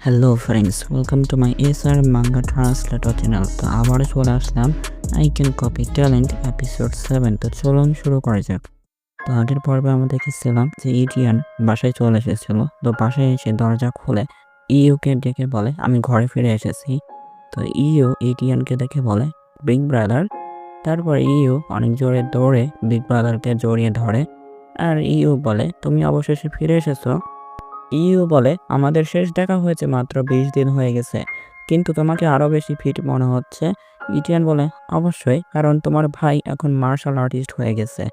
Hello friends, welcome to my SR manga translator channel. তো আবারও চলে আসলাম I can copy talent episode 7। তো চলুন শুরু করা যাক। তো আগের পর্বে আমরা দেখেছিলাম যে ইডিয়ান বাসায় চলে এসেছিল। তো বাসায় এসে দরজা খুলে ইউকে ডেকে বলে আমি ঘরে ফিরে এসেছি। তো ইউ ইডিয়ানকে দেখে বলে বিগ ব্রাদার। তারপর ইউ অনেক জোরে দৌড়ে বিগ ব্রাদারকে জড়িয়ে ধরে। আর ইউ বলে তুমি অবশেষে ফিরে এসেছো। ইউ বলে আমাদের শেষ দেখা হয়েছে মাত্র 20 দিন হয়ে গেছে, কিন্তু তোমাকে আরো বেশি ফিট মনে হচ্ছে। ইটিয়ান বলে অবশ্যই, কারণ তোমার ভাই এখন মার্শাল আর্টিস্ট হয়ে গেছে।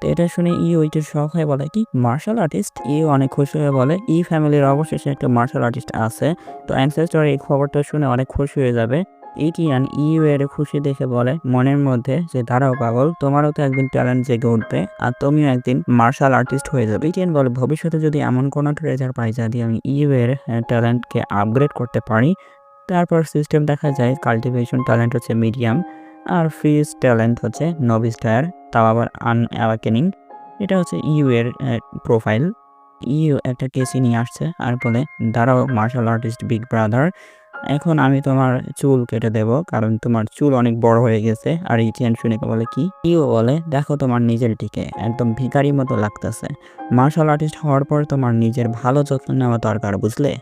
তো এটা শুনে ইউ একটু শখ হয়ে বলে কি মার্শাল আর্টিস্ট। ইউ অনেক খুশি হয়ে বলে ফ্যামিলির অবশেষে একটা মার্শাল আর্টিস্ট আছে। তো অ্যানসেস্টর এই খবরটা শুনে অনেক খুশি হয়ে যাবে। ইটিয়ান ইউ এর খুশি দেখে বলে মনের মধ্যে যে দাঁড়াও পাগল, তোমারও তো একদিন ট্যালেন্ট জেগে উঠবে আর তুমিও একদিন মার্শাল আর্টিস্ট হয়ে যাবে। ইটিয়ান বলে ভবিষ্যতে যদি এমন কোনো ট্রেজার পাই যা দিয়ে আমি ইউ এর ট্যালেন্টকে আপগ্রেড করতে পারি। তারপর সিস্টেম দেখা যায় কাল্টিভেশন ট্যালেন্ট হচ্ছে মিডিয়াম, আর ফ্রিজ ট্যালেন্ট হচ্ছে নভিস টায়ার, তাও আবার আনঅ্যাওয়াকেনিং। এটা হচ্ছে ইউ এর প্রোফাইল। ইউ একটা কেসি নিয়ে আসছে আর বলে দাঁড়াও মার্শাল আর্টিস্ট বিগ ব্রাদার, এখন আমি তোমার চুল কেটে দেব, কারণ তোমার চুল অনেক বড় হয়ে গেছে। আর ইটিয়ান শুনে বলে কি ইউ বলে দেখো তোমার নিজের দিকে একদম ভিখারির মতো লাগতেছে। মার্শাল আর্টিস্ট হওয়ার পর তোমার নিজের ভালো যত্ন নেওয়া দরকার, বুঝলে।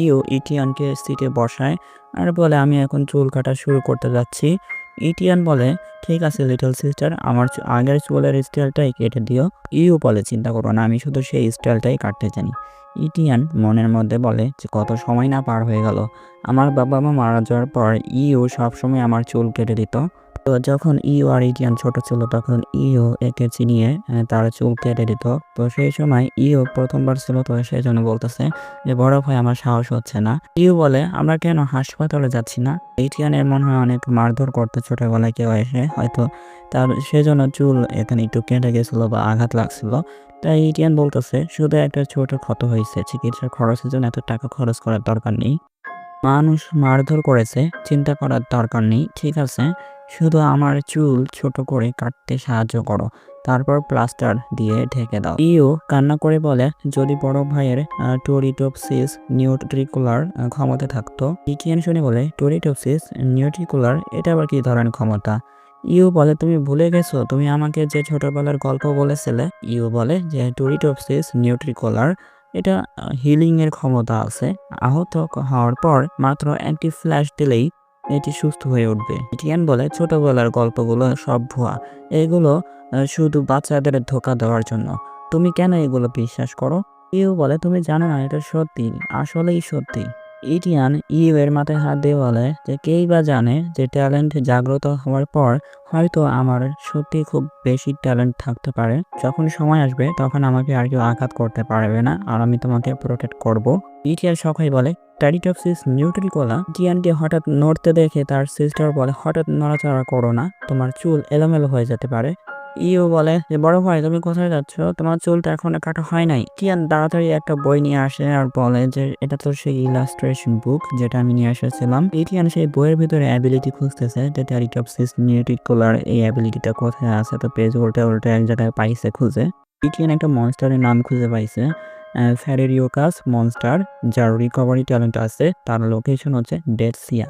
ইউ ইটিয়ানকে সিটে বসায় আর বলে আমি এখন চুল কাটা শুরু করতে যাচ্ছি। ইটিয়ান বলে ঠিক আছে লিটল সিস্টার, আমার আগের চুলের স্টাইলটাই কেটে দিও। ইউ বলে চিন্তা করো না, আমি শুধু সেই স্টাইলটাই কাটতে জানি। ইটিয়ান মনের মধ্যে বলে যে কত সময় না পার হয়ে গেল, আমার বাবা মা মারা যাওয়ার পর ইউ সবসময় আমার চুল কেটে দিত। তো যখন ইউ আর ইটিয়ান ছোট ছিল তখন ইউ একে চিনিয়ে তার চুল কেটে দিত। তো সেই সময় ইউ প্রথমবার ছিল, তো সেই জন্য বলতেছে যে বড় ভাই আমার সাহস হচ্ছে না। ইউ বলে আমরা কেন হাসপাতালে যাচ্ছি না। ইটিয়ানের মনে হয় অনেক মারধর করতে ছোটবেলায় কেউ এসে, হয়তো তার সেজন্য চুল এখানে একটু কেটে গেছিল বা আঘাত লাগছিল। তাই ইটিয়ান বলতেছে শুধু একটা ছোট ক্ষত হয়েছে, চিকিৎসার খরচের জন্য এত টাকা খরচ করার দরকার নেই। মানুষ মারধর করেছে, চিন্তা করার দরকার নেই, ঠিক আছে। শুধু আমার চুল ছোট করে কাটতে সাহায্য করো, তারপর প্লাস্টার দিয়ে ঢেকে দাও। ইও কান্না করে বলে যদি বড় ভাইয়ের টোরিটোপসিস নিউট্রিকুলার ক্ষমতা থাকতো। ইটিয়ান শুনে বলে টোরিটোপসিস নিউট্রিকুলার এটা আবার কি ধরনের ক্ষমতা। ইউ বলে তুমি ভুলে গেছো তুমি আমাকে যে ছোটবেলার গল্প বলেছিলে। ইউ বলে যে টোরিটোপসিস নিউট্রিকুলার এটা হিলিং এর ক্ষমতা আছে। আহত হওয়ার পর মাত্র অ্যান্টি ফ্ল্যাশ দিলেই এটি সুস্থ হয়ে উঠবে। ইটিয়ান বলে ছোটবেলার গল্পগুলো সব ভুয়া, এগুলো শুধু বাচ্চাদের ধোকা দেওয়ার জন্য। তুমি কেন এগুলো বিশ্বাস করো। ইউ বলে তুমি জানো না এটা সত্যি, আসলেই সত্যি। ইটিয়ান ইউ এর মাথায় হাত দিয়ে বলে যে কেই বা জানে যে ট্যালেন্ট জাগ্রত হওয়ার পর হয়তো আমার সত্যি খুব বেশি ট্যালেন্ট থাকতে পারে। যখন সময় আসবে তখন আমাকে আর কেউ আঘাত করতে পারবে না, আর আমি তোমাকে প্রোটেক্ট করব। ইটিয়ান সবাই বলে ট্যারিটপসিস নিউট্রিকোলা। টিয়ানকে হঠাৎ নড়তে দেখে তার সিস্টার বলে হঠাৎ নড়াচড়া করো না, তোমার চুল এলোমেলো হয়ে যেতে পারে। ইউ বলে যে বড় ভাই তুমি কোথায় যাচ্ছ, তোমার চুলটা এখনো কাটা হয় নাই। টিয়ান তাড়াতাড়ি একটা বই নিয়ে আসে আর বলে যে এটা তো সেই ইলাস্ট্রেশন বুক যেটা আমি নিয়ে এসেছিলাম। টিয়ান সেই বইয়ের ভিতরে অ্যাবিলিটি খুঁজতেছে যে ট্যারিটপসিস নিউট্রিকোলার এই অ্যাবিলিটিটা কোথায় আছে। তো পেজ উল্টে উল্টে এক জায়গায় পাইছে খুঁজে। টিয়ান একটা মনস্টারের নাম খুঁজে পাইছে, ফ্যারেরিওকাস মনস্টার, যার রিকভারি ট্যালেন্ট আছে। তার লোকেশন হচ্ছে ডেড সিয়া।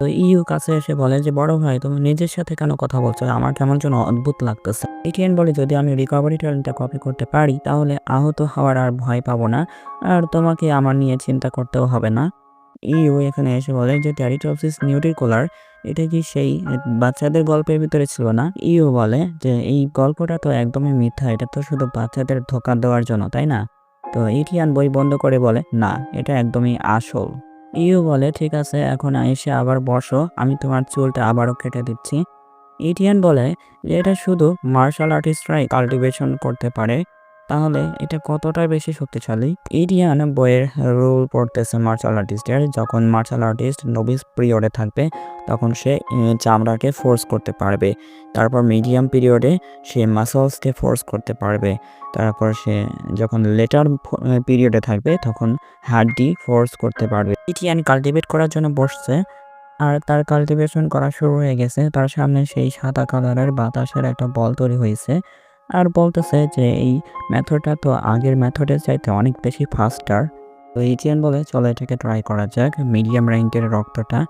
তো ইউ কাছে এসে বলে যে বড় ভাই তুমি নিজের সাথে কেন কথা বলছো, আমার কেমন যেন অদ্ভুত লাগতেছে। ইটিয়ান বলে যদি আমি রিকভারি ট্যালেন্টটা কপি করতে পারি তাহলে আহত হওয়ার আর ভয় পাবো না, আর তোমাকে আমার নিয়ে চিন্তা করতেও হবে না। ইউ এখানে এসে বলে যে ট্যারিটপসিস নিউট্রিকুলার এটা কি সেই বাচ্চাদের গল্পের ভিতরে ছিল না। ইউ বলে যে এই গল্পটা তো একদমই মিথ্যা, এটা তো শুধু বাচ্চাদের ধোঁকা দেওয়ার জন্য, তাই না। তো ইটিয়ান বই বন্ধ করে বলে না, এটা একদমই আসল। ইউ বলে ঠিক আছে এখন এসে আবার বসো, আমি তোমার চুলটা আবারও কেটে দিচ্ছি। ইটিয়ান বলে যে এটা শুধু মার্শাল আর্টিস্টরাই কাল্টিভেশন করতে পারে, তাহলে এটা কতটা বেশি শক্তিশালী। ইটিয়ান বইয়ের রুল পড়তেছে মার্শাল আর্টিস্টের। যখন মার্শাল আর্টিস্ট নভিস পিরিয়ডে থাকবে তখন সে চামড়াকে ফোর্স করতে পারবে। তারপর মিডিয়াম পিরিয়ডে সে মাসলসকে ফোর্স করতে পারবে। তারপর সে যখন লেটার পিরিয়ডে থাকবে তখন হাড্ডি ফোর্স করতে পারবে। ইটিয়ান কাল্টিভেট করার জন্য বসছে আর তার কাল্টিভেশন করা শুরু হয়ে গেছে। তার সামনে সেই সাদা কালারের বাতাসের একটা বল তৈরি হয়েছে আর বলতেছে যে এই মেথডটা তো আগের মেথডের চাইতে অনেক বেশি ফাস্টার। তো ইটিয়ান বলে চলো এটাকে ট্রাই করা যাক, মিডিয়াম র্যাঙ্কের রক্তটা।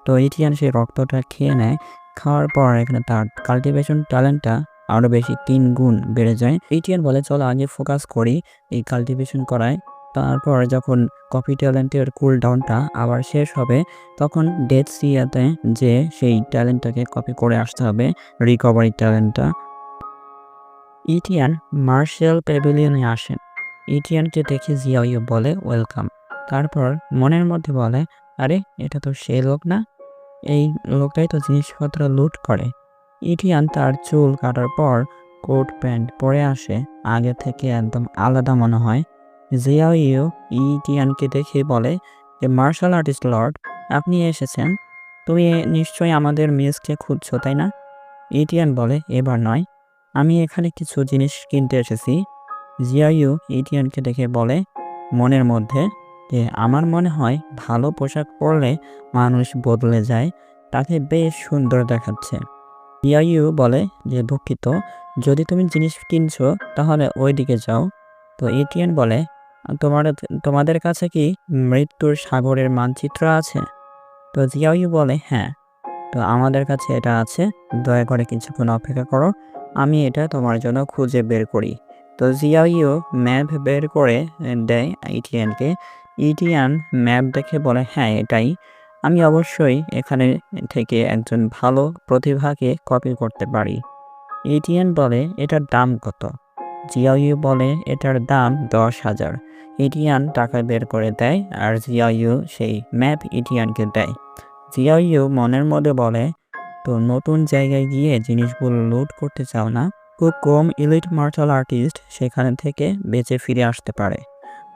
তো ইটিয়ান সেই রক্তটা খেয়ে নেয়। খাওয়ার পর এখানে তার কাল্টিভেশন ট্যালেন্টটা আরও বেশি 3 গুণ বেড়ে যায়। ইটিয়ান বলে চলো আগে ফোকাস করি এই কাল্টিভেশন করায়। তারপর যখন কপি ট্যালেন্টের কুল ডাউনটা আবার শেষ হবে তখন ডেথ সিয়াতে যে সেই ট্যালেন্টটাকে কপি করে আসতে হবে, রিকভারি ট্যালেন্টটা। ইটিয়ান মার্শাল প্যাভিলিয়নে আসেন। ইটিয়ানকে দেখে জিয়াইও বলে ওয়েলকাম। তারপর মনের মধ্যে বলে, আরে এটা তো সেই লোক না, এই লোকটাই তো জিনিসপত্র লুট করে। ইটিয়ান তার চুল কাটার পর কোট প্যান্ট পরে আসে, আগে থেকে একদম আলাদা মনে হয়। জিয়াইও ইটিয়ানকে দেখে বলে যে মার্শাল আর্টিস্ট লর্ড, আপনি এসেছেন, তুমি নিশ্চয়ই আমাদের মেসকে খুঁজছো তাই না? ইটিয়ান বলে এবার নয়, আমি এখানে কিছু জিনিস কিনতে এসেছি। জিয়াইউ ইটিয়ানকে দেখে বলে মনের মধ্যে যে আমার মনে হয় ভালো পোশাক পরলে মানুষ বদলে যায়, তাকে বেশ সুন্দর দেখাচ্ছে। জিয়াইউ বলে যে দুঃখিত, যদি তুমি জিনিস কিনছো তাহলে ওই দিকে যাও। তো ইটিয়ান বলে তোমার তোমাদের কাছে কি মৃত্যুর সাগরের মানচিত্র আছে? তো জিয়াইউ বলে হ্যাঁ, তো আমাদের কাছে এটা আছে, দয়া করে কিছুক্ষণ অপেক্ষা করো, আমি এটা তোমার জন্য খুঁজে বের করি। তো জিয়াইও ম্যাপ বের করে দেয় ইটিয়ানকে। ইটিয়ান ম্যাপ দেখে বলে হ্যাঁ এটাই, আমি অবশ্যই এখানে থেকে একজন ভালো প্রতিভাকে কপি করতে পারি। ইটিয়ান বলে এটার দাম কত? জিয়াইউ বলে এটার দাম 10,000। ইটিয়ান টাকা বের করে দেয় আর জিয়াইউ সেই ম্যাপ ইটিয়ানকে দেয়। জিয়াইউ মনের মধ্যে বলে তো নতুন জায়গায় গিয়ে জিনিসগুলো লুট করতে চাও না? খুব কম এলিট মার্শাল আর্টিস্ট সেখানে থেকে বেঁচে ফিরে আসতে পারে,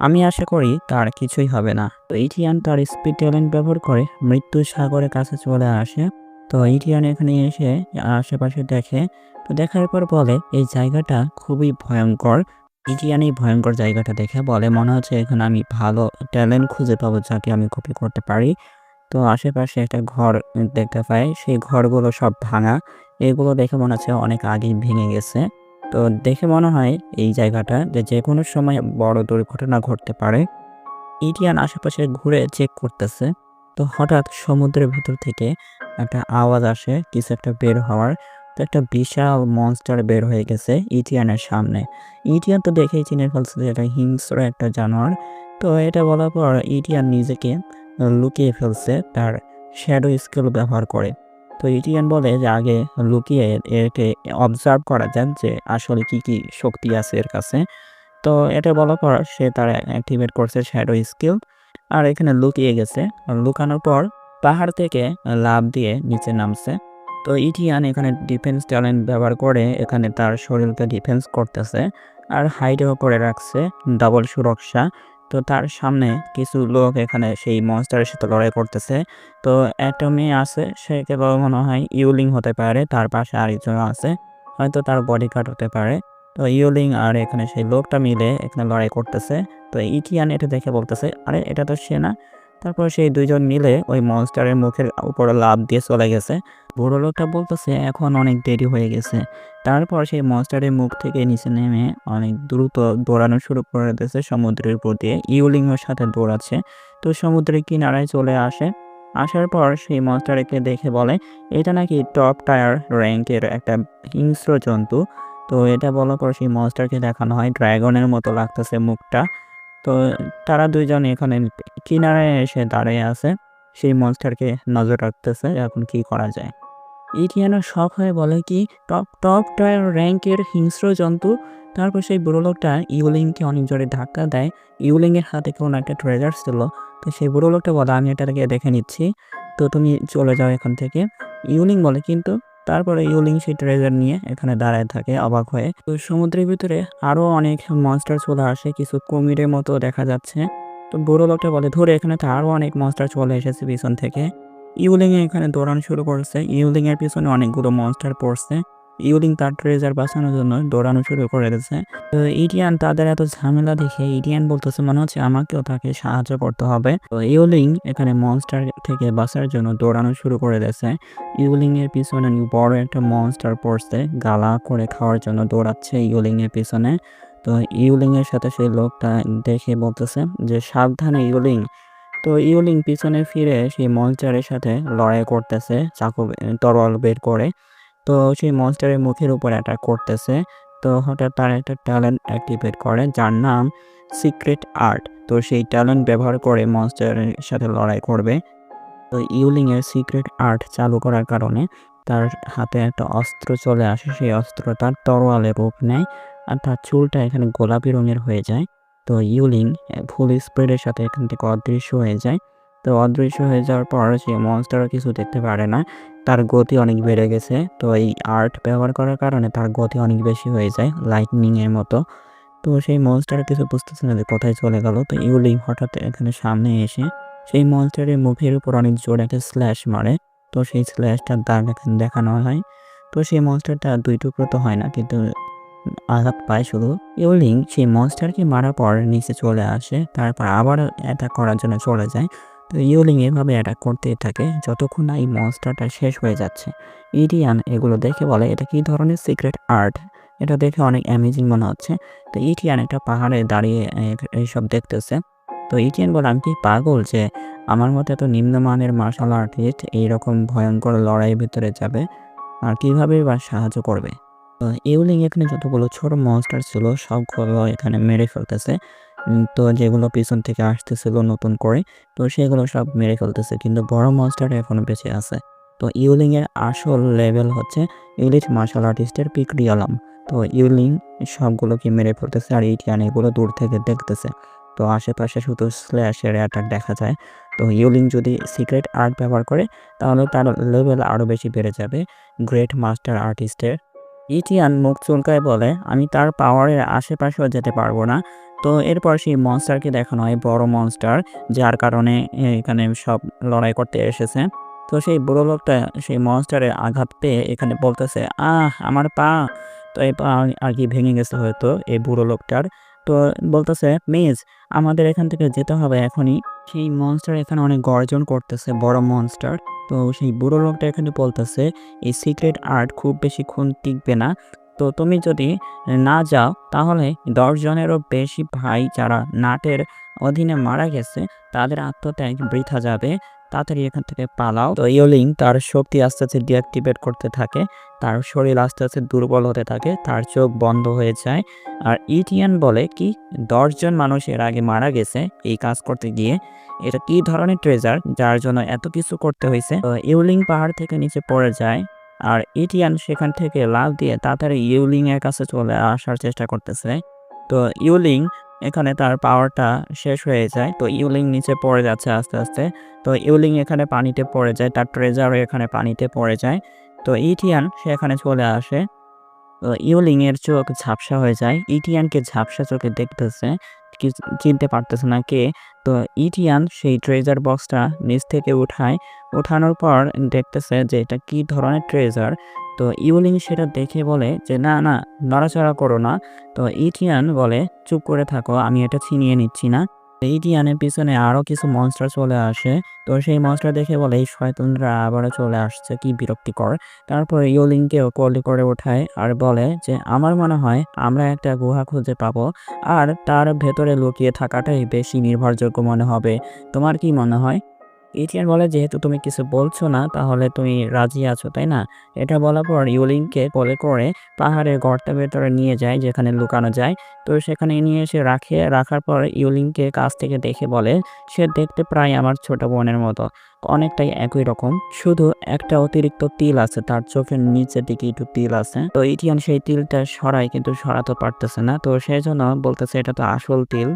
আমি আশা করি তার কিছুই হবে না। তো ইটিয়ান তার স্পিড ট্যালেন্ট ব্যবহার করে মৃত্যুর সাগরের কাছে চলে আসে। তো ইটিয়ান এখানে এসে আশেপাশে দেখে, তো দেখার পর বলে এই জায়গাটা খুবই ভয়ঙ্কর। ইটিয়ান এই ভয়ঙ্কর জায়গাটা দেখে বলে মনে হচ্ছে এখানে আমি ভালো ট্যালেন্ট খুঁজে পাবো যাকে আমি কপি করতে পারি। তো আশেপাশে একটা ঘর দেখতে পাই, সেই ঘরগুলো সব ভাঙা। এগুলো দেখে মনে হচ্ছে অনেক আগেই ভেঙে গেছে। তো দেখে মনে হয় এই জায়গাটা যে কোনো সময় বড় দুর্ঘটনা ঘটতে পারে। ইটিয়ান আশেপাশে ঘুরে চেক করতেছে। তো হঠাৎ সমুদ্রের ভেতর থেকে একটা আওয়াজ আসে কিছু একটা বের হওয়ার। তো একটা বিশাল মনস্টার বের হয়ে গেছে ইটিয়ানের সামনে। ইটিয়ান তো দেখেই চিনে ফেলছে যে এটা হিংস্র একটা জানোয়ার। তো এটা বলার পর ইটিয়ান নিজেকে লুকিয়ে ফেলছে তার শ্যাডো স্কিল ব্যবহার করে। তো ইটিয়ান বলে যে আগে লুকিয়ে একে অবজার্ভ করা যাক যে আসলে কি কি শক্তি আছে এর কাছে। তো এটা বলার পর সে তার অ্যাক্টিভেট করছে শ্যাডো স্কিল আর এখানে লুকিয়ে গেছে। লুকানোর পর পাহাড় থেকে লাফ দিয়ে নিচে নামছে। তো ইটিয়ান এখানে ডিফেন্স ট্যালেন্ট ব্যবহার করে এখানে তার শরীরকে ডিফেন্স করতেছে আর হাইডেও করে রাখছে ডাবল সুরক্ষা। তো তার সামনে কিছু লোক এখানে সেই মনস্টারের সাথে লড়াই করতেছে। তো একটা মেয়ে আছে, সে কেবল মনে হয় ইউলিং হতে পারে, তার পাশে আরেকজন আছে, হয়তো তার বডিগার্ড হতে পারে। তো ইউলিং আর এখানে সেই লোকটা মিলে এখানে লড়াই করতেছে। তো ইটিয়ান এটা দেখে বলতেছে আরে এটা তো সে না। তারপর সেই দুইজন মিলে ওই মনস্টারের মুখের উপরে লাফ দিয়ে চলে গেছে। বুড়ো লোকটা বলতেছে এখন অনেক দেরি হয়ে গেছে। তারপর সেই মনস্টারের মুখ থেকে নিচে নেমে অনেক দ্রুত দৌড়ানো শুরু করে দিয়েছে সমুদ্রের উপর দিয়ে, ইউলিংয়ের সাথে দৌড়াচ্ছে। তো সমুদ্রের কিনারায় চলে আসে। আসার পর সেই মনস্টারকে দেখে বলে এটা নাকি টপ টায়ার র্যাঙ্কের একটা হিংস্র জন্তু। তো এটা বলার পর সেই মনস্টারকে দেখানো হয় ড্রাগনের মতো লাগতেছে মুখটা। তো তারা দুইজন এখানে কিনারায় এসে দাঁড়িয়ে আছে, সেই মনস্টারকে নজর রাখতেছে এখন কি করা যায়। ইটিয়ানো শখ হয়ে বলে কি টপ টপ টায়ার র্যাঙ্কের হিংস্র জন্তু। তারপর সেই বুড়ো লোকটা ইউলিংকে অনেক জোরে ধাক্কা দেয়। ইউলিংয়ের হাতে কোনো একটা ট্রেজার ছিল। তো সেই বুড়ো লোকটা বলে আমি এটাকে দেখে নিচ্ছি, তো তুমি চলে যাও এখান থেকে। ইউলিং বলে কিন্তু, তারপরে ইউলিং সেই ট্রেজার নিয়ে এখানে দাঁড়ায় থাকে অবাক হয়ে। তো সমুদ্রের ভিতরে আরও অনেক মনস্টার চলে আসে, কিছু কুমিরের মতো দেখা যাচ্ছে। তো বুড়ো লোকটা বলে ধরে এখানে তো আরও অনেক মনস্টার চলে এসেছে পিছন থেকে। ইউলিং এখানে দৌড়ানো শুরু করছে, ইউলিং এর পিছনে অনেকগুলো মনস্টার পড়ছে। ইউলিং তার ট্রেজার বাঁচানোর জন্য দৌড়ানো শুরু করে দিয়েছে। তো ইডিয়ান তাদের এত ঝামেলা দেখে ইডিয়ান বলতেছে মনে হচ্ছে আমাকেও তাকে সাহায্য করতে হবে। তো ইউলিং এখানে মনস্টার থেকে বাঁচার জন্য দৌড়ানো শুরু করে দিয়েছে। ইউলিং এর পিছনে বড় একটা মনস্টার পড়ছে, গালা করে খাওয়ার জন্য দৌড়াচ্ছে ইউলিং এর পিছনে। তো ইউলিংয়ের সাথে সেই লোকটা দেখে বলতেছে যে সাবধানে ইউলিং। তো ইউলিং পিছনে ফিরে সেই মনস্টারের সাথে লড়াই করতেছে তরোয়াল বের করে। তো সেই মনস্টারের মুখের উপর অ্যাটাক করতেছে। তো হঠাৎ তার একটা ট্যালেন্ট অ্যাক্টিভেট করে যার নাম সিক্রেট আর্ট। তো সেই ট্যালেন্ট ব্যবহার করে মনস্টারের সাথে লড়াই করবে। তো ইউলিংয়ের সিক্রেট আর্ট চালু করার কারণে তার হাতে একটা অস্ত্র চলে আসে। সেই অস্ত্র তার তরোয়ালের রূপ নেয় আর তার চুলটা এখানে গোলাপি রঙের হয়ে যায়। তো ইউলিং ফুল স্পিডের সাথে এখান থেকে অদৃশ্য হয়ে যায়। তো অদৃশ্য হয়ে যাওয়ার পর সে মনস্টারও কিছু দেখতে পারে না। তার গতি অনেক বেড়ে গেছে। তো এই আর্ট ব্যবহার করার কারণে তার গতি অনেক বেশি হয়ে যায় লাইটনিংয়ের মতো। তো সেই মনস্টার কিছু বুঝতেছে না যে কোথায় চলে গেল। তো ইউলিং হঠাৎ এখানে সামনে এসে সেই মনস্টারের মুখের উপর অনেক জোরে একটা স্ল্যাশ মারে। তো সেই স্ল্যাশটার দাগ এখানে দেখানো হয়। তো সেই মনস্টারটা ২ টুকরো তো হয় না, কিন্তু আঘাত পায় শুধু। ইউলিং সেই মনস্টারকে মারার পর নিচে চলে আসে। তারপর আবার অ্যাটাক করার জন্য চলে যায়। তো ইউলিং এভাবে অ্যাটাক করতেই থাকে যতক্ষণ না এই মনস্টারটা শেষ হয়ে যাচ্ছে। ইরিয়ান এগুলো দেখে বলে, এটা কি ধরনের সিক্রেট আর্ট? এটা দেখে অনেক অ্যামেজিং মনে হচ্ছে। তো ইটিয়ান একটা পাহাড়ে দাঁড়িয়ে এইসব দেখতেছে। তো ইটিয়ান বলে, আমি কি পাগল যে আমার মতো এত নিম্নমানের মার্শাল আর্টিস্ট এইরকম ভয়ঙ্কর লড়াইয়ের ভিতরে যাবে? আর কিভাবে বা সাহায্য করবে? তো ইউলিং এখানে যতগুলো ছোট মনস্টার ছিল সবগুলো এখানে মেরে ফেলতেছে। তো যেগুলো পিছন থেকে আসতেছিল নতুন করে, তো সেগুলো সব মেরে ফেলতেছে, কিন্তু বড় মনস্টার এখনো বেঁচে আছে। তো ইউলিং এর আসল লেভেল হচ্ছে এলিট মার্শাল আর্টিস্টের পিক রিয়ালাম। তো ইউলিং সবগুলোকে মেরে ফেলতেছে আর ইটিয়ান এগুলো দূর থেকে দেখতেছে। তো আশেপাশে শুধু স্ল্যাশের অ্যাটাক দেখা যায়। তো ইউলিং যদি সিক্রেট আর্ট ব্যবহার করে তাহলে তার লেভেল আরও বেশি বেড়ে যাবে গ্রেট মাস্টার আর্টিস্টের। ইটিয়ান মুখ চুলকায় বলে, আমি তার পাওয়ারের আশেপাশেও যেতে পারবো না। তো এরপর সেই মনস্টারকে দেখানো হয় বড় মনস্টার, যার কারণে এখানে সব লড়াই করতে এসেছে। তো সেই বুড়ো লোকটা সেই মনস্টারের আঘাত পেয়ে এখানে বলতেছে, আমার পা। তো এই পা আর কি ভেঙে গেছে হয়তো এই বুড়ো লোকটার। তো বলতেছে, মিস, আমাদের এখান থেকে যেতে হবে এখনই। সেই মনস্টার এখানে অনেক গর্জন করতেছে, বড় মনস্টার। তো সেই বুড়ো লোকটা এখানে বলতেছে, এই সিক্রেট আর্ট খুব বেশিক্ষণ টিকবে না। তো তুমি যদি না যাও তাহলে ১০ জনেরও বেশি ভাই যারা নাটের অধীনে মারা গেছে তাদের আত্মত্যাগ বৃথা যাবে। তাড়াতাড়ি এখান থেকে পালাও। তো ইয়োলিং তার শক্তি আস্তে আস্তে ডিঅ্যাক্টিভেট করতে থাকে। তার শরীর আস্তে আস্তে দুর্বল হতে থাকে, তার চোখ বন্ধ হয়ে যায়। আর ইটিয়ান বলে, কি ১০ জন মানুষ এর আগে মারা গেছে এই কাজ করতে গিয়ে? এটা কি ধরনের ট্রেজার যার জন্য এত কিছু করতে হয়েছে? তো ইউলিং পাহাড় থেকে নিচে পড়ে যায় আর ইটিয়ান সেখান থেকে লাফ দিয়ে তাড়াতাড়ি ইউলিং এর কাছে চলে আসার চেষ্টা করতেছে। তো ইউলিং এখানে তার পাওয়ারটা শেষ হয়ে যায়। তো ইউলিং নিচে পড়ে যাচ্ছে আস্তে আস্তে। তো ইউলিং এখানে পানিতে পড়ে যায়, তার ট্রেজারও এখানে পানিতে পড়ে যায়। তো ইটিয়ান সেখানে চলে আসে। ইউলিং এর চোখ ঝাপসা হয়ে যায়। ইটিয়ানকে ঝাপসা চোখে দেখতেছে, চিনতে পারতেছে না কে। তো ইটিয়ান সেই ট্রেজার বক্সটা নিচ থেকে উঠায়। উঠানোর পর দেখতেছে যে এটা কি ধরনের ট্রেজার। তো ইউলিং সেটা দেখে বলে যে, না না, নড়াচড়া করো না। তো ইটিয়ান বলে, চুপ করে থাকো, আমি এটা ছিনিয়ে নিচ্ছি না। ইটিয়ানের পিছনে আরও কিছু মনস্টার চলে আসে। তো সেই মনস্টার দেখে বলে, এই শয়তানরা আবারও চলে আসছে, কি বিরক্তিকর। তারপর ইয়োলিংকেও কোলে করে ওঠায় আর বলে যে, আমার মনে হয় আমরা একটা গুহা খুঁজে পাবো আর তার ভেতরে লুকিয়ে থাকাটাই বেশি নির্ভরযোগ্য মনে হবে। তোমার কি মনে হয়? ইটিয়ান বলে, যেহেতু তুমি কিছু বলছো না তাহলে তুমি রাজি আছো, তাই না? এটা বলার পর ইউলিংকে কোলে করে পাহাড়ের গর্তের ভেতরে নিয়ে যায় যেখানে লুকানো যায়। তো সেখানে নিয়ে এসে রাখার পর ইউলিংকে কাছ থেকে দেখে বলে, সে দেখতে প্রায় আমার ছোট বোনের মতো, অনেকটাই একই রকম, শুধু একটা অতিরিক্ত তিল আছে, তার চোখের নিচের দিকে একটু তিল আছে। তো ইটিয়ান সেই তিলটা সরায় কিন্তু সরাতে পারতেছে না। তো সেই জন্য বলতেছে, এটা তো আসল তিল।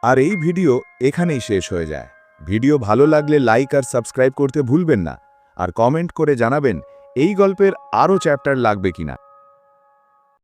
আর এই ভিডিও এখানেই শেষ হয়ে যায়। ভিডিও ভালো লাগলে লাইক আর সাবস্ক্রাইব করতে ভুলবেন না, আর কমেন্ট করে জানাবেন এই গল্পের আরও চ্যাপ্টার লাগবে কিনা।